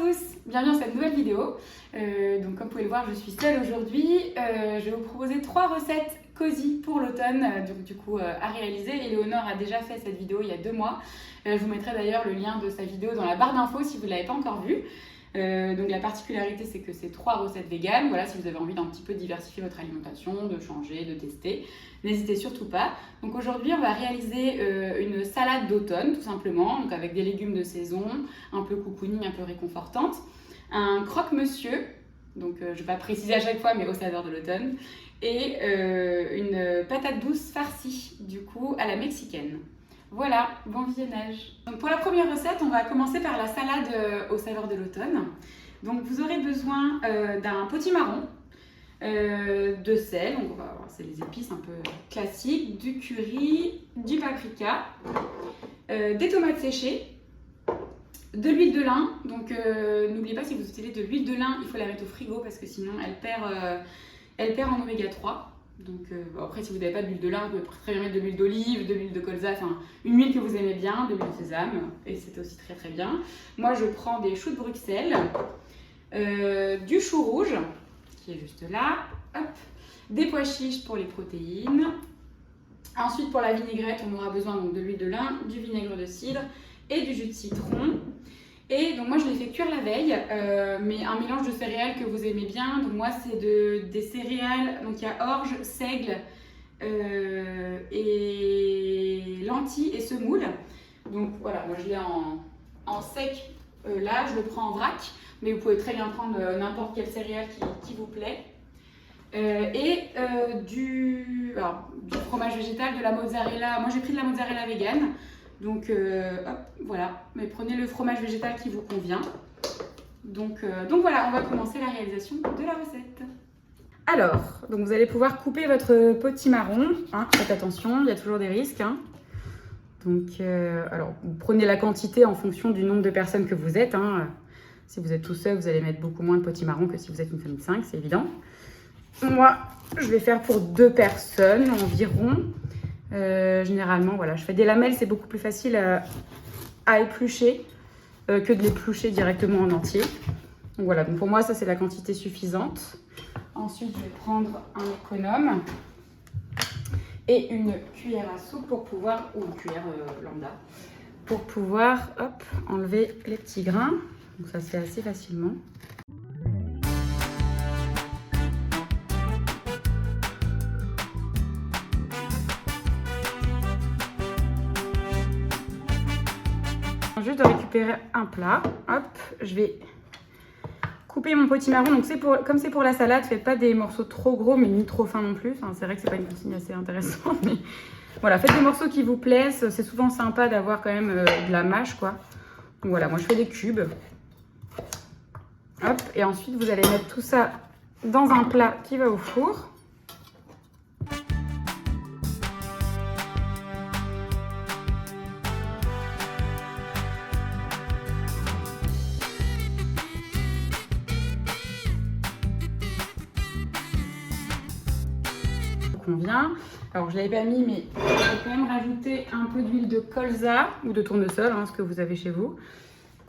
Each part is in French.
tous, bienvenue dans cette nouvelle vidéo. Donc comme vous pouvez le voir, je suis seule aujourd'hui. Je vais vous proposer 3 recettes cosy pour l'automne à réaliser. Éléonore a déjà fait cette vidéo il y a 2 mois. Je vous mettrai d'ailleurs le lien de sa vidéo dans la barre d'infos si vous ne l'avez pas encore vue. Donc la particularité c'est que c'est 3 recettes véganes. Voilà, si vous avez envie d'un petit peu diversifier votre alimentation, de changer, de tester, n'hésitez surtout pas. Donc aujourd'hui on va réaliser une salade d'automne tout simplement, donc avec des légumes de saison, un peu cocooning, un peu réconfortante, un croque-monsieur, donc je ne vais pas préciser à chaque fois mais aux saveurs de l'automne, et une patate douce farcie du coup à la mexicaine. Voilà, bon visionnage. Donc pour la première recette, on va commencer par la salade aux saveurs de l'automne. Donc vous aurez besoin d'un potimarron, de sel, donc c'est les épices un peu classiques, du curry, du paprika, des tomates séchées, de l'huile de lin. Donc n'oubliez pas, si vous utilisez de l'huile de lin, il faut la mettre au frigo parce que sinon elle perd en oméga 3. Donc après, si vous n'avez pas d'huile de lin, vous pouvez très bien mettre de l'huile d'olive, de l'huile de colza, enfin une huile que vous aimez bien, de l'huile de sésame, et c'est aussi très très bien. Moi je prends des choux de Bruxelles, du chou rouge qui est juste là, hop, des pois chiches pour les protéines. Ensuite pour la vinaigrette, on aura besoin donc de l'huile de lin, du vinaigre de cidre et du jus de citron. Et donc moi je l'ai fait cuire la veille, mais un mélange de céréales que vous aimez bien. Donc moi c'est des céréales, donc il y a orge, seigle et lentilles et semoule. Donc voilà, moi je l'ai en sec là, je le prends en vrac, mais vous pouvez très bien prendre n'importe quelle céréale qui vous plaît. Du fromage végétal, de la mozzarella. Moi j'ai pris de la mozzarella végane. Donc hop, voilà, mais prenez le fromage végétal qui vous convient. Donc voilà, on va commencer la réalisation de la recette. Alors, donc vous allez pouvoir couper votre potimarron, hein, faites attention, il y a toujours des risques. Hein. Donc, alors, vous prenez la quantité en fonction du nombre de personnes que vous êtes. Hein. Si vous êtes tout seul, vous allez mettre beaucoup moins de potimarron que si vous êtes une famille de 5, c'est évident. Moi, je vais faire pour 2 personnes environ. Généralement, voilà, je fais des lamelles, c'est beaucoup plus facile à éplucher que de l'éplucher directement en entier. Donc voilà, donc pour moi, ça c'est la quantité suffisante. Ensuite, je vais prendre un économe et une cuillère à soupe pour pouvoir, ou une cuillère lambda, pour pouvoir hop, enlever les petits grains. Donc ça se fait assez facilement. Juste de récupérer un plat, hop, je vais couper mon potimarron. Donc comme c'est pour la salade, faites pas des morceaux trop gros mais ni trop fins non plus. Enfin, c'est vrai que c'est pas une consigne assez intéressante, mais voilà, faites des morceaux qui vous plaisent. C'est souvent sympa d'avoir quand même de la mâche, quoi. Donc voilà, moi je fais des cubes. Hop, et ensuite vous allez mettre tout ça dans un plat qui va au four. Convient. Alors je ne l'avais pas mis, mais je vais quand même rajouter un peu d'huile de colza ou de tournesol, hein, ce que vous avez chez vous.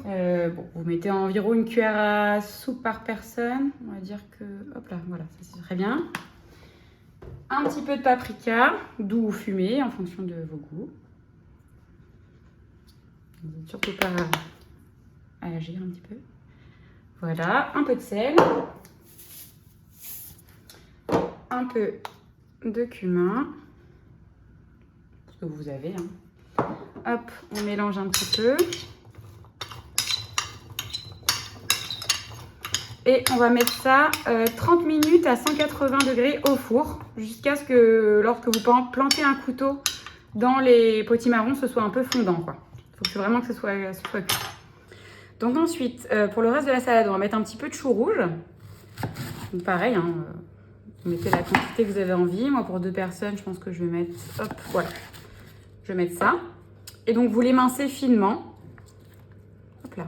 Bon, vous mettez environ une cuillère à soupe par personne. On va dire que, hop là, voilà, ça c'est très bien. Un petit peu de paprika, doux ou fumé, en fonction de vos goûts. N'hésitez surtout pas à agir un petit peu. Voilà, un peu de sel. Un peu de cumin, ce que vous avez. Hein. Hop, on mélange un petit peu. Et on va mettre ça 30 minutes à 180 degrés au four, jusqu'à ce que, lorsque vous plantez un couteau dans les potimarrons, ce soit un peu fondant, quoi. Il faut vraiment que ce soit cuit. Donc ensuite, pour le reste de la salade, on va mettre un petit peu de chou rouge. Donc pareil, hein, vous mettez la quantité que vous avez envie. Moi, pour 2 personnes, je pense que je vais mettre... Hop, voilà. Je vais mettre ça. Et donc, vous l'émincez finement. Hop là.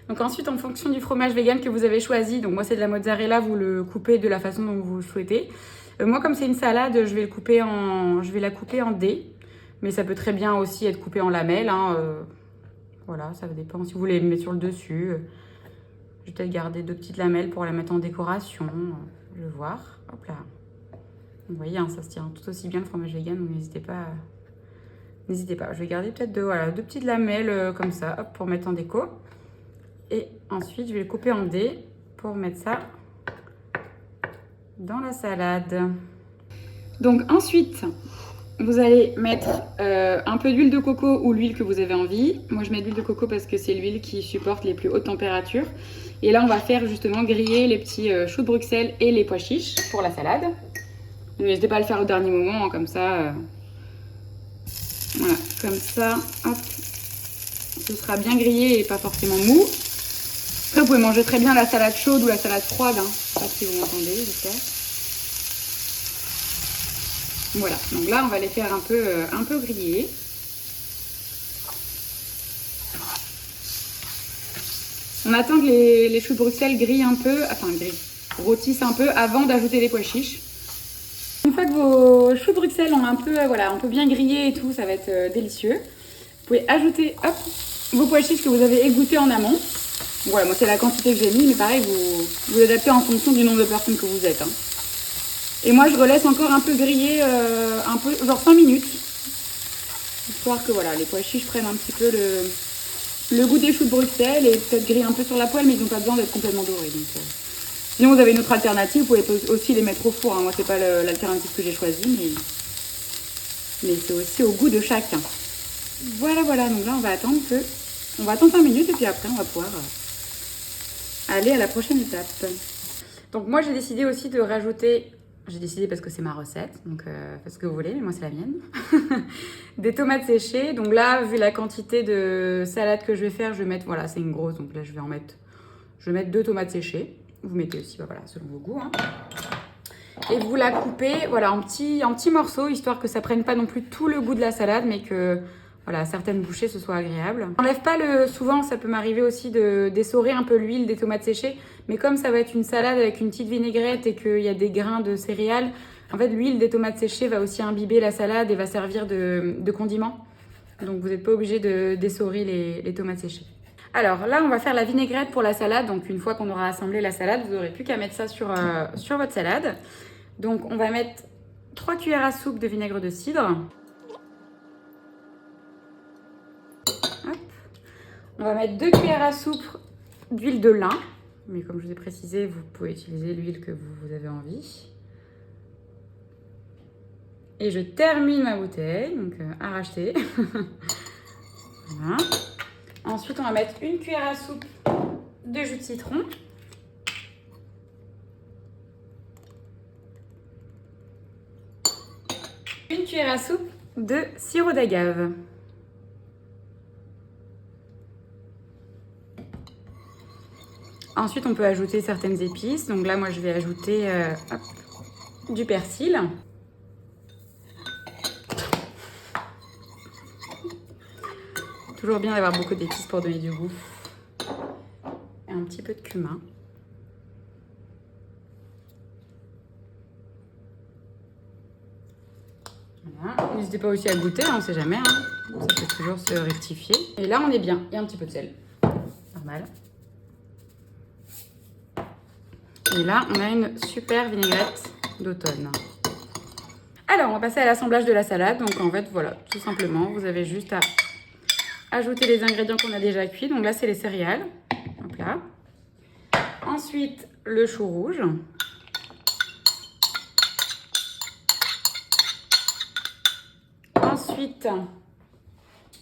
Donc Donc ensuite, en fonction du fromage vegan que vous avez choisi, donc moi c'est de la mozzarella, vous le coupez de la façon dont vous le souhaitez. Moi, comme c'est une salade, je vais la couper en dés. Mais ça peut très bien aussi être coupé en lamelles. Hein, voilà, ça dépend si vous voulez le mettre sur le dessus. Je vais peut-être garder 2 petites lamelles pour la mettre en décoration. Je vais voir. Hop là. Vous voyez, hein, ça se tient tout aussi bien le fromage vegan, donc n'hésitez pas. N'hésitez pas. Je vais garder peut-être 2 petites lamelles comme ça, hop, pour mettre en déco. Et ensuite, je vais le couper en dés pour mettre ça dans la salade. Donc ensuite, vous allez mettre un peu d'huile de coco ou l'huile que vous avez envie. Moi, je mets de l'huile de coco parce que c'est l'huile qui supporte les plus hautes températures. Et là, on va faire justement griller les petits choux de Bruxelles et les pois chiches pour la salade. N'hésitez pas à le faire au dernier moment, hein, comme ça. Voilà, comme ça, hop. Ce sera bien grillé et pas forcément mou. Après, vous pouvez manger très bien la salade chaude ou la salade froide. Hein. Je sais pas si vous m'entendez, j'espère. Voilà, donc là, on va les faire un peu griller. On attend que les choux de Bruxelles grillent un peu, rôtissent un peu avant d'ajouter les pois chiches. Une fois que vos choux de Bruxelles ont un peu bien grillé et tout, ça va être délicieux. Vous pouvez ajouter vos pois chiches que vous avez égouttés en amont. Voilà, moi c'est la quantité que j'ai mis, mais pareil, vous adaptez en fonction du nombre de personnes que vous êtes. Hein. Et moi je relaisse encore un peu griller, genre 5 minutes. Histoire que voilà, les pois chiches prennent un petit peu le goût des choux de Bruxelles et peut-être grillent un peu sur la poêle, mais ils n'ont pas besoin d'être complètement dorés. Donc, sinon vous avez une autre alternative, vous pouvez aussi les mettre au four. Hein. Moi c'est pas l'alternative que j'ai choisie, mais c'est aussi au goût de chacun. Voilà, donc là on va attendre 5 minutes et puis après on va pouvoir aller à la prochaine étape. Donc moi j'ai décidé aussi de rajouter, parce que c'est ma recette, donc faites ce que vous voulez, mais moi c'est la mienne, des tomates séchées. Donc là, vu la quantité de salade que je vais faire, je vais mettre, voilà, c'est une grosse, donc là je vais mettre 2 tomates séchées. Vous mettez aussi, voilà, selon vos goûts. Hein. Et vous la coupez, voilà, en petits morceaux, histoire que ça prenne pas non plus tout le goût de la salade, mais que, voilà, certaines bouchées, ce soit agréable. J'enlève pas souvent, ça peut m'arriver aussi d'essorer un peu l'huile des tomates séchées, mais comme ça va être une salade avec une petite vinaigrette et qu'il y a des grains de céréales, en fait, l'huile des tomates séchées va aussi imbiber la salade et va servir de condiment. Donc, vous n'êtes pas obligé d'essorer les tomates séchées. Alors là, on va faire la vinaigrette pour la salade. Donc, une fois qu'on aura assemblé la salade, vous n'aurez plus qu'à mettre ça sur votre salade. Donc, on va mettre 3 cuillères à soupe de vinaigre de cidre. Hop. On va mettre 2 cuillères à soupe d'huile de lin. Mais comme je vous ai précisé, vous pouvez utiliser l'huile que vous avez envie. Et je termine ma bouteille, donc à racheter. Voilà. Ensuite, on va mettre 1 cuillère à soupe de jus de citron. Une cuillère à soupe de sirop d'agave. Ensuite, on peut ajouter certaines épices. Donc là, moi, je vais ajouter du persil. Toujours bien d'avoir beaucoup d'épices pour donner du goût. Et un petit peu de cumin. Voilà. N'hésitez pas aussi à goûter, on ne sait jamais. Hein. Ça peut toujours se rectifier. Et là, on est bien. Et un petit peu de sel. Normal. Et là, on a une super vinaigrette d'automne. Alors, on va passer à l'assemblage de la salade. Donc, en fait, voilà, tout simplement, vous avez juste à ajouter les ingrédients qu'on a déjà cuits. Donc là, c'est les céréales. Hop là. Ensuite, le chou rouge. Ensuite,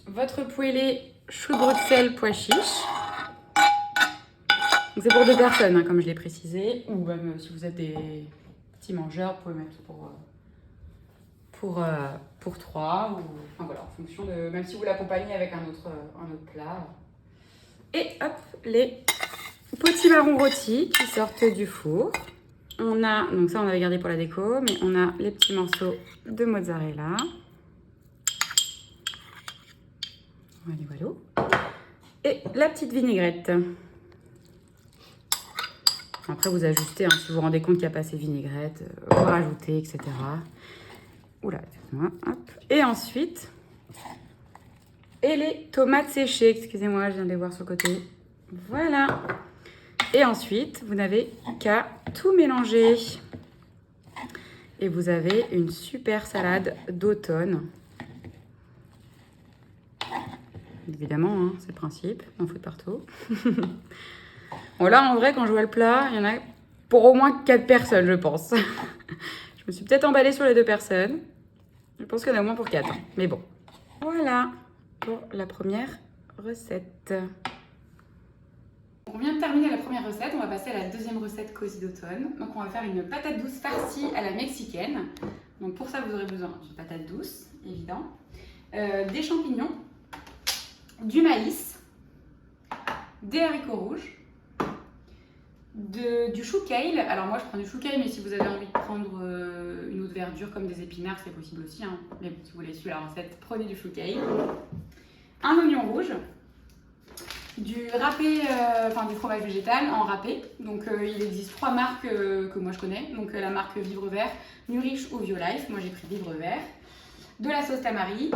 votre poêlée chou de Bruxelles pois chiches. C'est pour 2 personnes, hein, comme je l'ai précisé. Ou même si vous êtes des petits mangeurs, vous pouvez mettre pour 3. Ou, enfin, voilà, en fonction de... Même si vous l'accompagnez avec un autre plat. Et hop, les petits marrons rôtis qui sortent du four. On a, donc ça on avait gardé pour la déco, mais on a les petits morceaux de mozzarella. Voilà. Et la petite vinaigrette. Après, vous ajustez, hein, si vous vous rendez compte qu'il n'y a pas assez de vinaigrette, vous rajoutez, etc. Oula, excusez-moi. Hop. Et ensuite, et les tomates séchées. Excusez-moi, je viens de les voir sur le côté. Voilà. Et ensuite, vous n'avez qu'à tout mélanger. Et vous avez une super salade d'automne. Évidemment, hein, c'est le principe, on fout partout. Bon, là, en vrai, quand je vois le plat, il y en a pour au moins 4 personnes, je pense. Je me suis peut-être emballée sur les 2 personnes. Je pense qu'il y en a au moins pour 4. Hein. Mais bon, voilà pour la première recette. On vient de terminer la première recette, on va passer à la deuxième recette cosy d'automne. Donc on va faire une patate douce farcie à la mexicaine. Donc pour ça, vous aurez besoin de patates douces, évident, des champignons, du maïs, des haricots rouges, du chou kale. Alors moi je prends du chou kale, mais si vous avez envie de prendre une autre verdure comme des épinards, c'est possible aussi. Hein. Mais bon, si vous voulez suivre la recette, prenez du chou kale. Un oignon rouge, du râpé, du fromage végétal en râpé. Donc il existe 3 marques que moi je connais. Donc la marque Vivre Vert, Nurish ou Violife. Moi j'ai pris Vivre Vert. De la sauce tamari.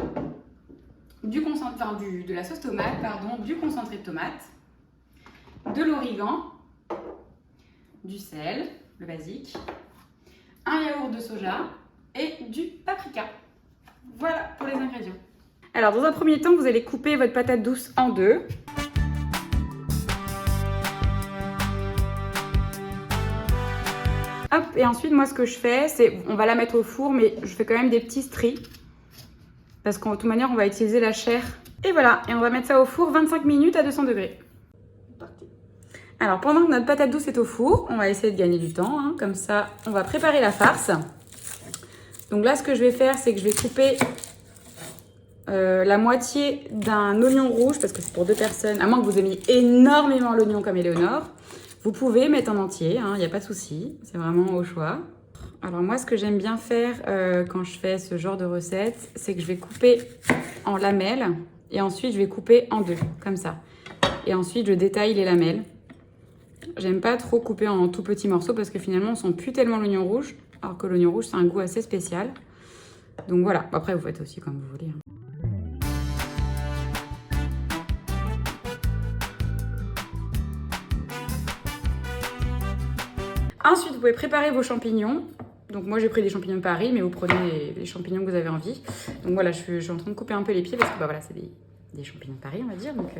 De la sauce tomate, pardon, du concentré de tomate, de l'origan, du sel, le basique, un yaourt de soja et du paprika. Voilà pour les ingrédients. Alors dans un premier temps, vous allez couper votre patate douce en 2. Hop, et ensuite moi ce que je fais, c'est, on va la mettre au four, mais je fais quand même des petits stries. Parce qu'en toute manière, on va utiliser la chair. Et voilà, et on va mettre ça au four 25 minutes à 200 degrés. Alors, pendant que notre patate douce est au four, on va essayer de gagner du temps. Hein. Comme ça, on va préparer la farce. Donc là, ce que je vais faire, c'est que je vais couper la moitié d'un oignon rouge, parce que c'est pour 2 personnes. À moins que vous aimiez énormément l'oignon comme Éléonore. Vous pouvez mettre en entier, il n'y a pas de souci. C'est vraiment au choix. Alors moi, ce que j'aime bien faire quand je fais ce genre de recette, c'est que je vais couper en lamelles et ensuite je vais couper en 2, comme ça. Et ensuite, je détaille les lamelles. J'aime pas trop couper en tout petits morceaux parce que finalement, on sent plus tellement l'oignon rouge, alors que l'oignon rouge, c'est un goût assez spécial. Donc voilà, après, vous faites aussi comme vous voulez. Hein. Ensuite, vous pouvez préparer vos champignons. Donc moi j'ai pris des champignons de Paris, mais vous prenez les champignons que vous avez envie. Donc voilà, je suis en train de couper un peu les pieds parce que voilà, c'est des champignons de Paris, on va dire. Donc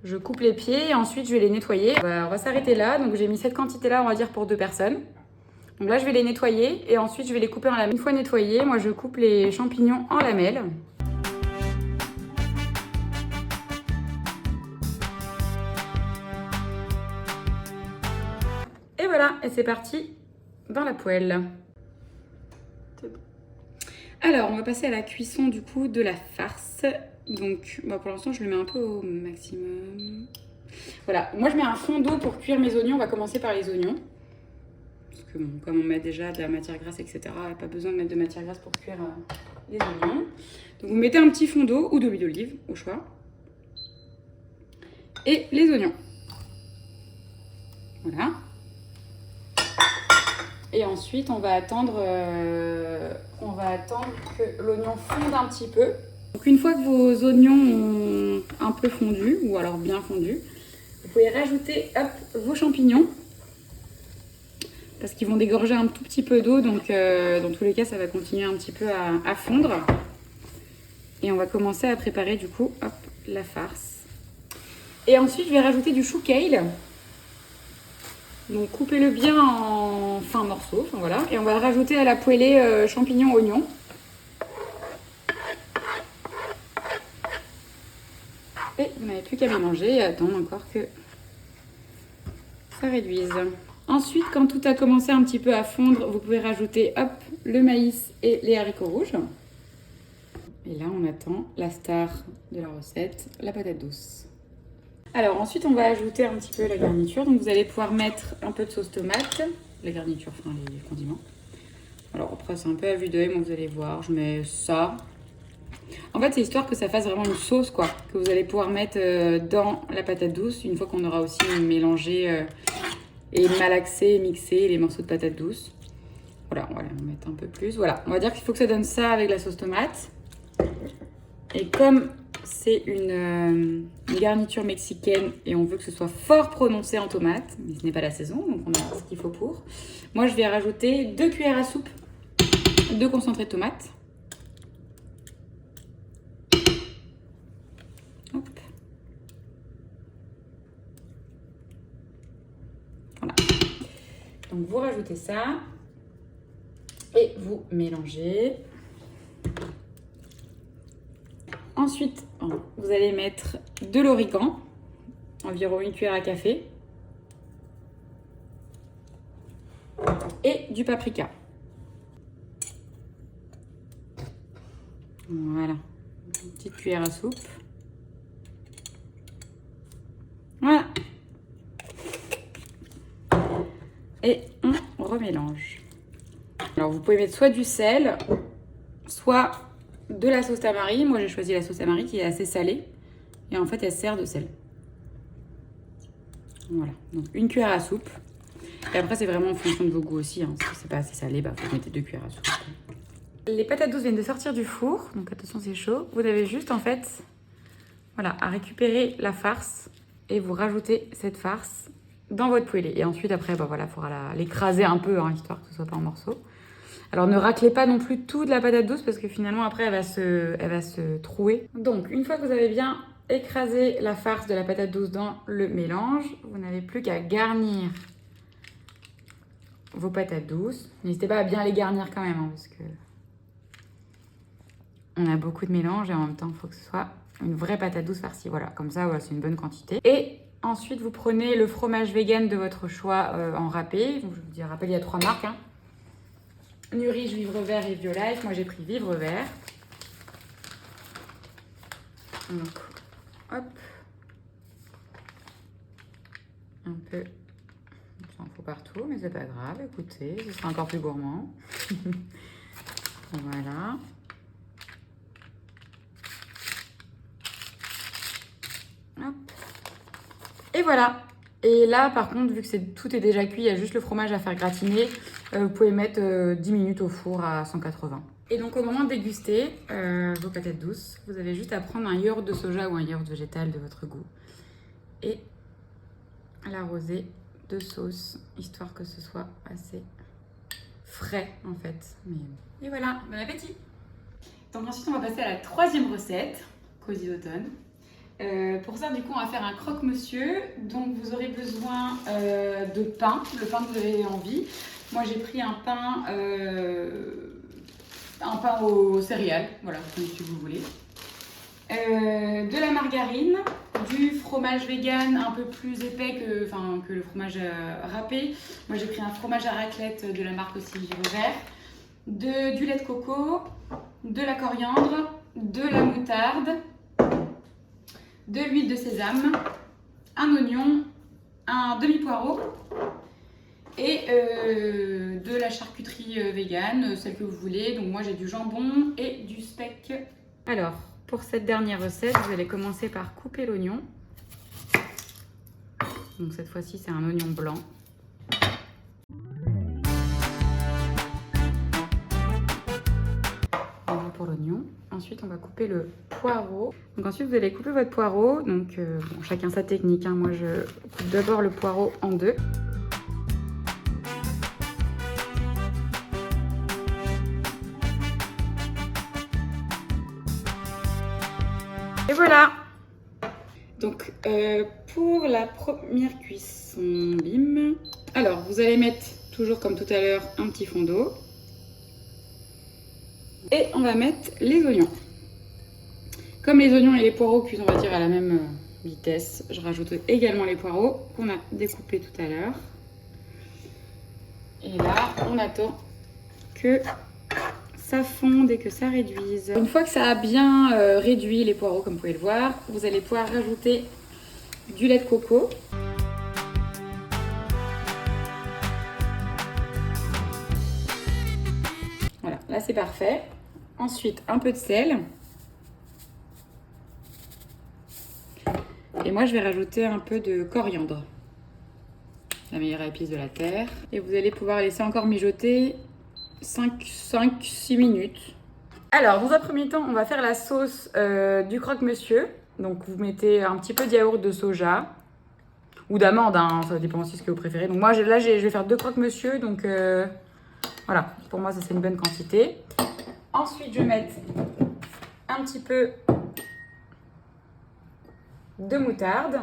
je coupe les pieds et ensuite je vais les nettoyer. On va s'arrêter là. Donc j'ai mis cette quantité-là, on va dire pour 2 personnes. Donc là je vais les nettoyer et ensuite je vais les couper en lamelles. Une fois nettoyés, moi je coupe les champignons en lamelles. Et voilà, et c'est parti dans la poêle. Alors, on va passer à la cuisson du coup de la farce. Donc, pour l'instant, je le mets un peu au maximum. Voilà, moi je mets un fond d'eau pour cuire mes oignons. On va commencer par les oignons. Parce que bon, comme on met déjà de la matière grasse, etc., il n'y a pas besoin de mettre de matière grasse pour cuire les oignons. Donc, vous mettez un petit fond d'eau ou de l'huile d'olive, au choix. Et les oignons. Voilà. Et ensuite, on va attendre que l'oignon fonde un petit peu. Donc une fois que vos oignons ont un peu fondu, ou alors bien fondu, vous pouvez rajouter vos champignons. Parce qu'ils vont dégorger un tout petit peu d'eau, donc dans tous les cas, ça va continuer un petit peu à fondre. Et on va commencer à préparer du coup la farce. Et ensuite, je vais rajouter du chou kale. Donc coupez-le bien en fins morceaux, voilà. Et on va rajouter à la poêlée champignons, oignons. Et vous n'avez plus qu'à mélanger et attendre encore que ça réduise. Ensuite, quand tout a commencé un petit peu à fondre, vous pouvez rajouter le maïs et les haricots rouges. Et là, on attend la star de la recette, la patate douce. Alors ensuite, on va ajouter un petit peu la garniture. Donc vous allez pouvoir mettre un peu de sauce tomate, la garniture, les condiments. Alors après, c'est un peu à vue d'œil, moi vous allez voir, je mets ça. En fait, c'est histoire que ça fasse vraiment une sauce, quoi, que vous allez pouvoir mettre dans la patate douce une fois qu'on aura aussi mélangé et malaxer, mixer les morceaux de patates douces. Voilà, on va en mettre un peu plus. Voilà, on va dire qu'il faut que ça donne ça avec la sauce tomate. Et comme c'est une garniture mexicaine et on veut que ce soit fort prononcé en tomate, mais ce n'est pas la saison, donc on a ce qu'il faut pour. Moi, je vais rajouter 2 cuillères à soupe de concentré de tomate. Hop. Voilà. Donc vous rajoutez ça et vous mélangez. Ensuite, vous allez mettre de l'origan, environ 1 cuillère à café, et du paprika. Voilà, une petite cuillère à soupe. Voilà. Et on remélange. Alors vous pouvez mettre soit du sel, soit de la sauce tamari. Moi j'ai choisi la sauce tamari qui est assez salée. Et en fait elle sert de sel. Voilà, donc 1 cuillère à soupe. Et après c'est vraiment en fonction de vos goûts aussi. Hein. Si c'est pas assez salé, bah, vous mettez 2 cuillères à soupe. Les patates douces viennent de sortir du four. Donc attention c'est chaud. Vous avez juste en fait voilà, à récupérer la farce. Et vous rajoutez cette farce dans votre poêlée. Et ensuite après, bah, voilà, il faudra l'écraser un peu, hein, histoire que ce soit pas en morceaux. Alors ne raclez pas non plus toute la patate douce parce que finalement après elle va se trouer. Donc une fois que vous avez bien écrasé la farce de la patate douce dans le mélange, vous n'avez plus qu'à garnir vos patates douces. N'hésitez pas à bien les garnir quand même, hein, parce que on a beaucoup de mélange et en même temps il faut que ce soit une vraie patate douce farcie. Voilà, comme ça voilà, c'est une bonne quantité. Et ensuite vous prenez le fromage vegan de votre choix en râpé. Donc, je vous dis râpé, il y a 3 marques. Hein. Nurich, Vivre Vert et Violife. Moi, j'ai pris Vivre Vert. Donc, hop. Un peu. Ça en faut partout, mais c'est pas grave. Écoutez, ce sera encore plus gourmand. Voilà. Hop. Et voilà. Et là, par contre, vu que tout est déjà cuit, il y a juste le fromage à faire gratiner. Vous pouvez mettre 10 minutes au four à 180. Et donc, au moment de déguster vos patates douces, vous avez juste à prendre un yaourt de soja ou un yaourt végétal de votre goût. Et l'arroser de sauce, histoire que ce soit assez frais, en fait. Et voilà, bon appétit! Donc ensuite, on va passer à la 3e recette, Cosy d'automne. Pour ça, du coup, on va faire un croque-monsieur. Donc, vous aurez besoin de pain, le pain que vous avez envie. Moi, j'ai pris un pain aux céréales, voilà, si vous voulez. De la margarine, du fromage vegan un peu plus épais que le fromage râpé. Moi, j'ai pris un fromage à raclette de la marque aussi Vivre Vert. Du lait de coco, de la coriandre, de la moutarde, de l'huile de sésame, un oignon, un demi-poireau et de la charcuterie végane, celle que vous voulez. Donc moi j'ai du jambon et du steak. Alors pour cette dernière recette, vous allez commencer par couper l'oignon. Donc cette fois-ci c'est un oignon blanc. Pour l'oignon. Ensuite, on va couper le poireau. Donc ensuite, vous allez couper votre poireau. Donc, bon, chacun sa technique. Hein. Moi, je coupe d'abord le poireau en 2. Et voilà. Donc, pour la première cuisson, bim. Alors, vous allez mettre, toujours comme tout à l'heure, un petit fond d'eau. Et on va mettre les oignons. Comme les oignons et les poireaux cuisent, on va dire, à la même vitesse, je rajoute également les poireaux qu'on a découpés tout à l'heure. Et là, on attend que ça fonde et que ça réduise. Une fois que ça a bien réduit les poireaux, comme vous pouvez le voir, vous allez pouvoir rajouter du lait de coco. Voilà, là c'est parfait. Ensuite, un peu de sel. Et moi, je vais rajouter un peu de coriandre. la meilleure épice de la terre. Et vous allez pouvoir laisser encore mijoter 5-6 minutes. Alors, dans un premier temps, on va faire la sauce du croque-monsieur. Donc, vous mettez un petit peu de yaourt de soja ou d'amande, hein, ça dépend aussi de ce que vous préférez. Donc, moi, je vais faire 2 croque-monsieur. Donc, voilà, pour moi, ça c'est une bonne quantité. Ensuite, je vais mettre un petit peu de moutarde.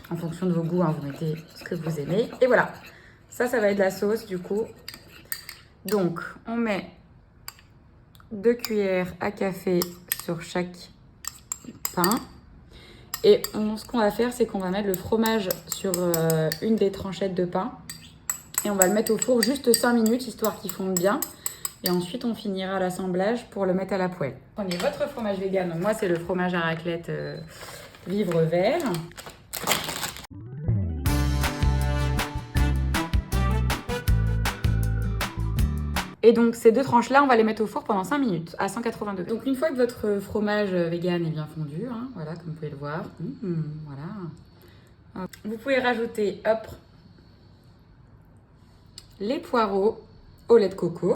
En fonction de vos goûts, hein, vous mettez ce que vous aimez. Et voilà, ça va être la sauce du coup. Donc, on met 2 cuillères à café sur chaque pain. Et ce qu'on va faire, c'est qu'on va mettre le fromage sur une des tranchettes de pain. Et on va le mettre au four juste 5 minutes, histoire qu'il fonde bien. Et ensuite, on finira l'assemblage pour le mettre à la poêle. Prenez votre fromage vegan. Donc moi, c'est le fromage à raclette vivre vert. Et donc, ces 2 tranches-là, on va les mettre au four pendant 5 minutes à 180 degrés. Donc, une fois que votre fromage vegan est bien fondu, hein, voilà, comme vous pouvez le voir, voilà. Hop. Vous pouvez rajouter, hop, les poireaux au lait de coco.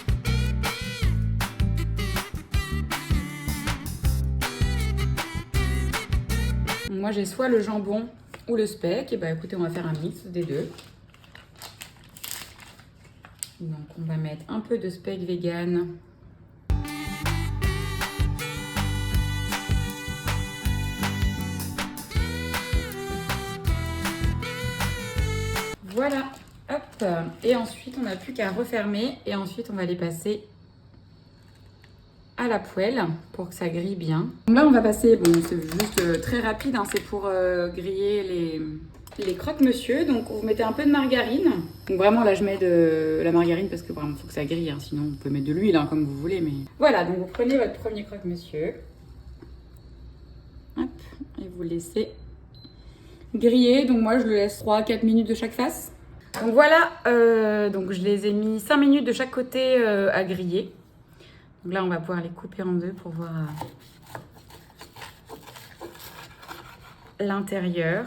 Moi, j'ai soit le jambon ou le speck. Et bah, écoutez, on va faire un mix des deux. Donc, on va mettre un peu de speck vegan. Voilà, hop. Et ensuite, on n'a plus qu'à refermer. Et ensuite, on va les passer à la poêle pour que ça grille bien. Donc là, on va passer, bon, c'est juste très rapide, hein, c'est pour griller les croque-monsieur. Donc, vous mettez un peu de margarine. Donc, vraiment, là, je mets de la margarine parce que vraiment, il faut que ça grille. Hein, sinon, vous pouvez mettre de l'huile, hein, comme vous voulez. Mais voilà, donc vous prenez votre premier croque-monsieur. Hop, et vous laissez griller. Donc, moi, je le laisse 3-4 minutes de chaque face. Donc, voilà, donc je les ai mis 5 minutes de chaque côté à griller. Donc là, on va pouvoir les couper en deux pour voir l'intérieur.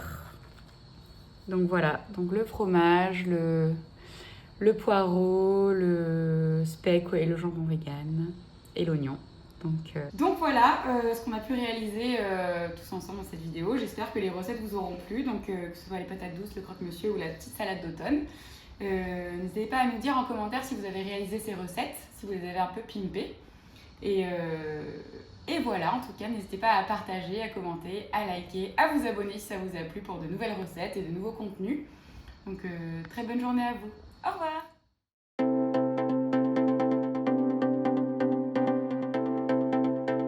Donc voilà, donc le fromage, le poireau, le speck et le jambon vegan et l'oignon. Donc voilà ce qu'on a pu réaliser tous ensemble dans cette vidéo. J'espère que les recettes vous auront plu, donc que ce soit les patates douces, le croque-monsieur ou la petite salade d'automne. N'hésitez pas à nous dire en commentaire si vous avez réalisé ces recettes, si vous les avez un peu pimpées. Et voilà, en tout cas, n'hésitez pas à partager, à commenter, à liker, à vous abonner si ça vous a plu pour de nouvelles recettes et de nouveaux contenus. Donc, très bonne journée à vous. Au revoir!